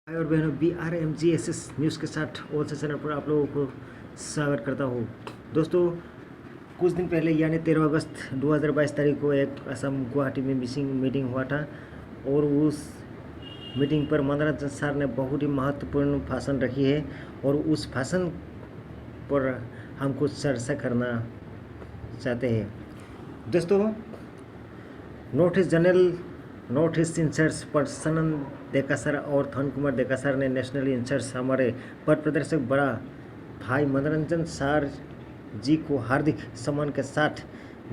भाई और बहनों BRMGSS न्यूज़ के साथ ऑल से चैनल पर आप लोगों को स्वागत करता हूँ। दोस्तों, कुछ दिन पहले यानी 13 अगस्त 2022 तारीख को एक असम गुवाहाटी में मिसिंग मीटिंग हुआ था और उस मीटिंग पर मनोरंजन सर ने बहुत ही महत्वपूर्ण भाषण रखी है और उस भाषण पर हम कुछ चर्चा करना चाहते हैं। दोस्तों, नॉर्थ ईस्ट इंचार्ज पर्सन देकासर और धन कुमार देकासर ने नेशनल इंचार्ज हमारे पथ प्रदर्शक बड़ा भाई मनोरंजन सर जी को हार्दिक सम्मान के साथ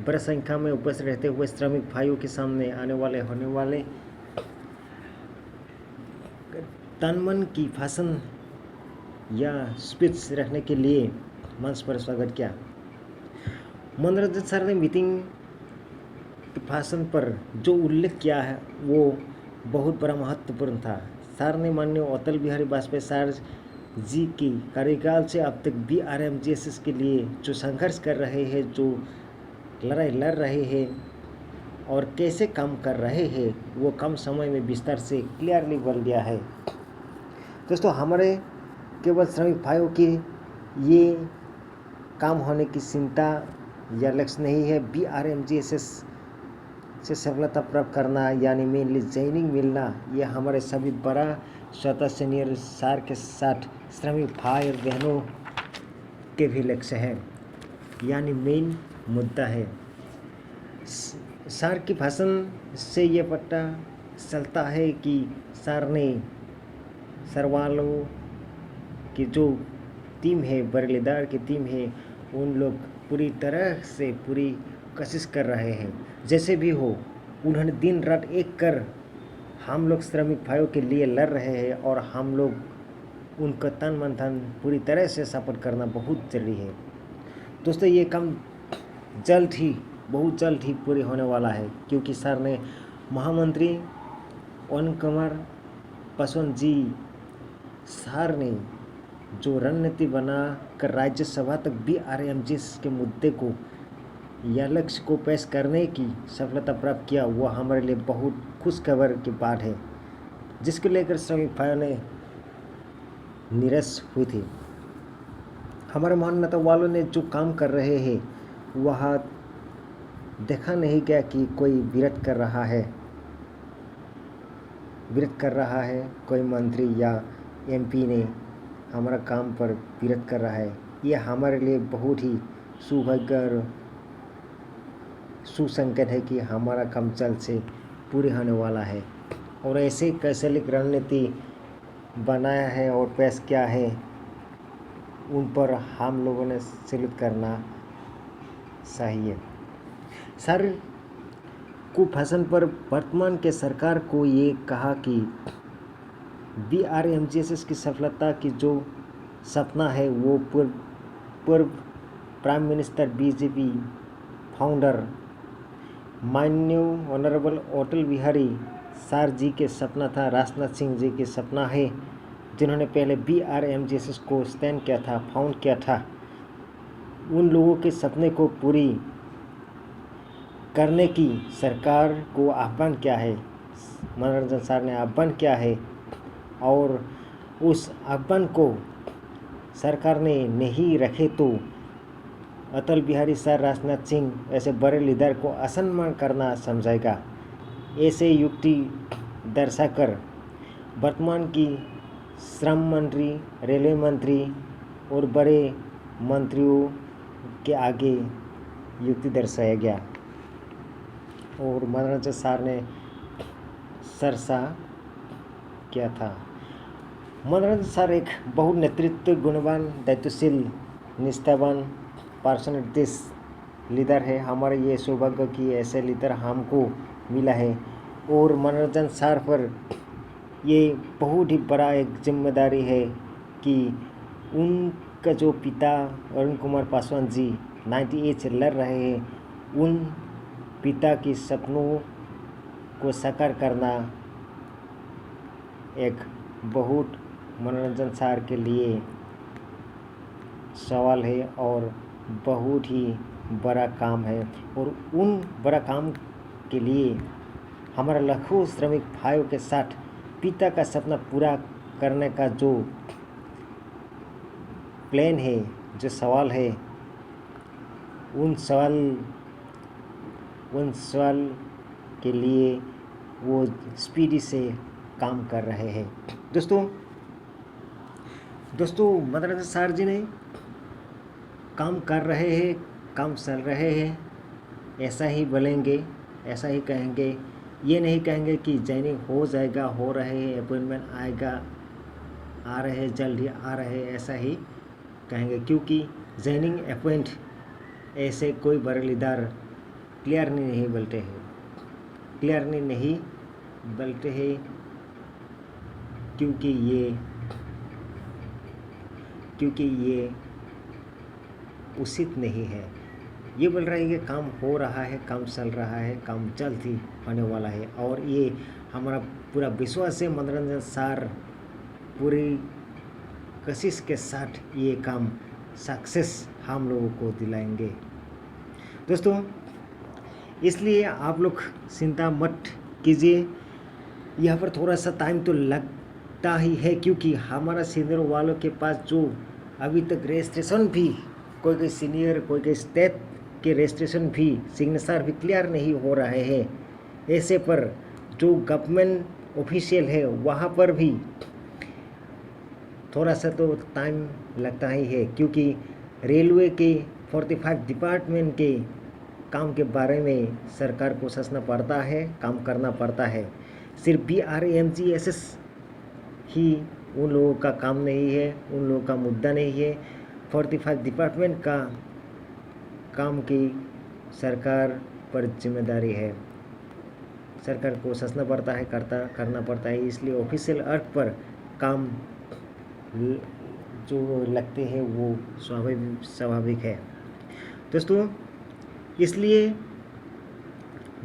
बड़ी संख्या में उपस्थित रहते हुए श्रमिक भाइयों के सामने होने वाले तन-मन की भाषण या स्पीच रखने के लिए मंच पर स्वागत किया। मनोरंजन सर ने मीटिंग भाषण पर जो उल्लेख किया है वो बहुत बड़ा महत्वपूर्ण था। सर ने माननीय अटल बिहारी वाजपेयी सर जी की कार्यकाल से अब तक BRMGSS के लिए जो संघर्ष कर रहे हैं, जो लड़ाई लड़ रहे हैं और कैसे काम कर रहे हैं, वो कम समय में विस्तार से क्लियरली बोल दिया है। दोस्तों, हमारे केवल श्रमिक भाइयों की ये काम होने की चिंता या लक्ष्य नहीं है। BRMGSS से सफलता प्राप्त करना यानी मेनली जॉइनिंग मिलना, ये हमारे सभी बड़ा स्वतः सीनियर सर के साथ श्रमिक भाई और बहनों के भी लक्ष्य है, यानी मेन मुद्दा है। सर की भाषण से ये पता चलता है कि सर ने सर वालों की जो टीम है, बरेलीदार की टीम है, उन लोग पूरी तरह से पूरी कोशिश कर रहे हैं। जैसे भी हो, उन्होंने दिन रात एक कर हम लोग श्रमिक भाइयों के लिए लड़ रहे हैं और हम लोग उनका तन मन धन पूरी तरह से सपोर्ट करना बहुत जरूरी है। दोस्तों, ये काम बहुत जल्द ही पूरी होने वाला है, क्योंकि सर ने महामंत्री अरुण कुमार पासवान जी सर ने जो रणनीति बना कर राज्यसभा तक BRMGSS के मुद्दे को या लक्ष्य को पेश करने की सफलता प्राप्त किया, वो हमारे लिए बहुत खुशखबर की बात है, जिसको लेकर श्रमिक भाइयों ने निराश हुई थी। हमारे मानवता वालों ने जो काम कर रहे हैं वह देखा नहीं गया कि कोई विरोध कर रहा है, कोई मंत्री या MP ने हमारा काम पर विरोध कर रहा है। यह हमारे लिए बहुत ही सौभाग्य और सुसंकेत है कि हमारा काम जल्द से पूरी होने वाला है और ऐसे कैसे रणनीति बनाया है और पेश किया है, उन पर हम लोगों ने सैल्यूट करना चाहिए। सर को भाषण पर वर्तमान के सरकार को ये कहा कि BRMGSS की सफलता की जो सपना है वो पूर्व प्राइम मिनिस्टर BJP फाउंडर माननीय ऑनरेबल अटल बिहारी सर जी के सपना था, राजनाथ सिंह जी के सपना है, जिन्होंने पहले BRMGSS को स्टैंड किया था, फाउंड किया था। उन लोगों के सपने को पूरी करने की सरकार को आह्वान किया है, मनोरंजन सर ने आह्वान किया है और उस आह्वान को सरकार ने नहीं रखे तो अटल बिहारी सर, राजनाथ सिंह ऐसे बड़े लीडर को असम्मान करना समझेगा। ऐसे युक्ति दर्शाकर वर्तमान की श्रम मंत्री, रेलवे मंत्री और बड़े मंत्रियों के आगे युक्ति दर्शाया गया और मनोरंजन सर ने चर्चा किया था। मनोरंजन सर एक बहुत नेतृत्व गुणवान, दायित्वशील, निष्ठावान पर्सनैलिटी लीडर है। हमारे ये सौभाग्य कि ऐसे लीडर हमको मिला है और मनोरंजन सर पर ये बहुत ही बड़ा एक जिम्मेदारी है कि उनका जो पिता अरुण कुमार पासवान जी 98 से लड़ रहे हैं, उन पिता की सपनों को साकार करना एक बहुत मनोरंजन सर के लिए सवाल है और बहुत ही बड़ा काम है और उन बड़ा काम के लिए हमारा लाखों श्रमिक भाइयों के साथ पिता का सपना पूरा करने का जो प्लान है, जो सवाल है, उन सवाल के लिए वो स्पीडी से काम कर रहे हैं। दोस्तों मदरसा सर जी ने काम कर रहे हैं, काम चल रहे हैं, ऐसा ही बोलेंगे, ऐसा ही कहेंगे। ये नहीं कहेंगे कि जॉइनिंग हो जाएगा, हो रहे हैं, अपॉइंटमेंट आएगा, आ रहे हैं, जल्द ही आ रहे हैं, ऐसा ही कहेंगे। क्योंकि जॉइनिंग अपॉइंट ऐसे कोई बरलीदार क्लियरली नहीं बोलते हैं, क्योंकि ये उचित नहीं है। ये बोल रहा है कि काम हो रहा है, काम चल रहा है, काम जल्द ही होने वाला है, और ये हमारा पूरा विश्वास है। मनोरंजन सर पूरी कोशिश के साथ ये काम सक्सेस हम लोगों को दिलाएंगे। दोस्तों इसलिए आप लोग चिंता मत कीजिए, यहाँ पर थोड़ा सा टाइम तो लगता ही है, क्योंकि हमारा सीनियर वालों के पास जो अभी तक रजिस्ट्रेशन भी, कोई सीनियर, कोई स्टेट के रजिस्ट्रेशन भी, सिग्नेचर भी क्लियर नहीं हो रहे हैं। ऐसे पर जो गवर्नमेंट ऑफिशियल है वहाँ पर भी थोड़ा सा तो टाइम लगता ही है, क्योंकि रेलवे के 45 डिपार्टमेंट के काम के बारे में सरकार को सोचना पड़ता है, काम करना पड़ता है। सिर्फ BRAMGSS ही उन लोगों का काम नहीं है, उन लोगों का मुद्दा नहीं है। 45 डिपार्टमेंट का काम की सरकार पर जिम्मेदारी है, सरकार को सोचना पड़ता है, करना पड़ता है। इसलिए ऑफिशियल अर्थ पर काम जो लगते हैं वो स्वाभाविक है। दोस्तों इसलिए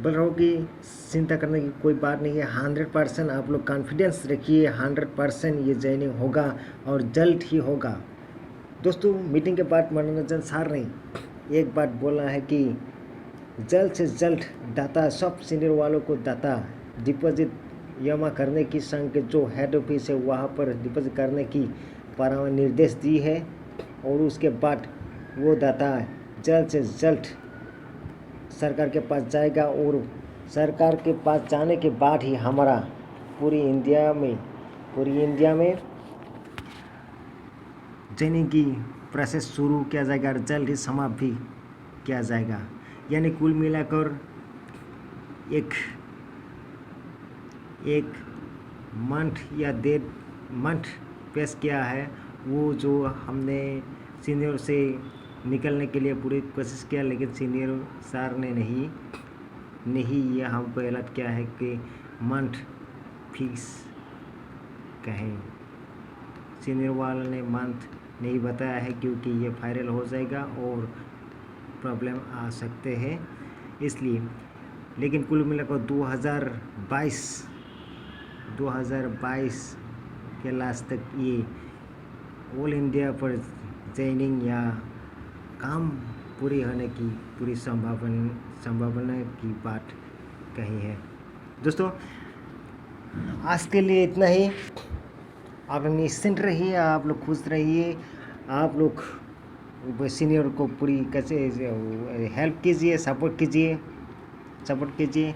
बोल रहा हूँ कि चिंता करने की कोई बात नहीं है। 100% आप लोग कॉन्फिडेंस रखिए, 100% ये जॉइनिंग होगा और जल्द ही होगा। दोस्तों मीटिंग के बाद मनोरंजन सर ने एक बात बोला है कि जल्द से जल्द डाटा, सब सीनियर वालों को डाटा डिपॉजिट जमा करने की संघ के जो हेड ऑफिस है वहाँ पर डिपॉजिट करने की परामर्श निर्देश दी है, और उसके बाद वो डाटा जल्द से जल्द सरकार के पास जाएगा, और सरकार के पास जाने के बाद ही हमारा पूरी इंडिया में जॉइनिंग की प्रोसेस शुरू किया जाएगा और जल्द ही समाप्त भी किया जाएगा। यानी कुल मिलाकर एक मंथ या 1.5 मंथ पेश किया है। वो जो हमने सीनियर से निकलने के लिए पूरी कोशिश किया, लेकिन सीनियर सर ने नहीं ये हमको अलर्ट किया है कि मंथ फिक्स कहें। सीनियर वाले ने मंथ नहीं बताया है, क्योंकि ये वायरल हो जाएगा और प्रॉब्लम आ सकते हैं इसलिए। लेकिन कुल मिलाकर 2022 के लास्ट तक ये ऑल इंडिया पर जॉइनिंग या काम पूरी होने की पूरी संभावना की बात कही है। दोस्तों आज के लिए इतना ही। आप निश्चिंत रहिए, आप लोग खुश रहिए, आप लोग सीनियर को पूरी कैसे हेल्प कीजिए, सपोर्ट कीजिए,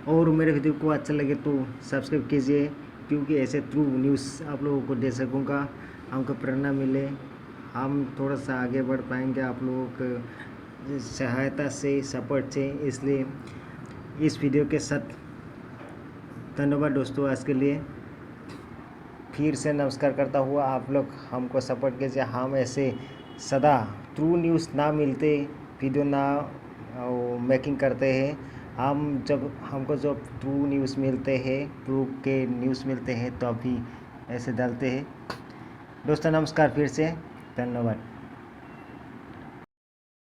और मेरे वीडियो को अच्छा लगे तो सब्सक्राइब कीजिए, क्योंकि ऐसे थ्रू न्यूज़ आप लोगों को दे सकूँगा, हमको प्रेरणा मिले, हम थोड़ा सा आगे बढ़ पाएंगे आप लोगों को सहायता से, सपोर्ट से। इसलिए इस वीडियो के साथ धन्यवाद दोस्तों। आज के लिए फिर से नमस्कार करता हुआ आप लोग हमको सपोर्ट कीजिए। हम ऐसे सदा ट्रू न्यूज़ ना मिलते, वीडियो ना मेकिंग करते हैं। हमको जब ट्रू न्यूज़ मिलते हैं, प्रूफ के न्यूज़ मिलते हैं, तो अभी ऐसे डालते हैं। दोस्तों नमस्कार, फिर से धन्यवाद।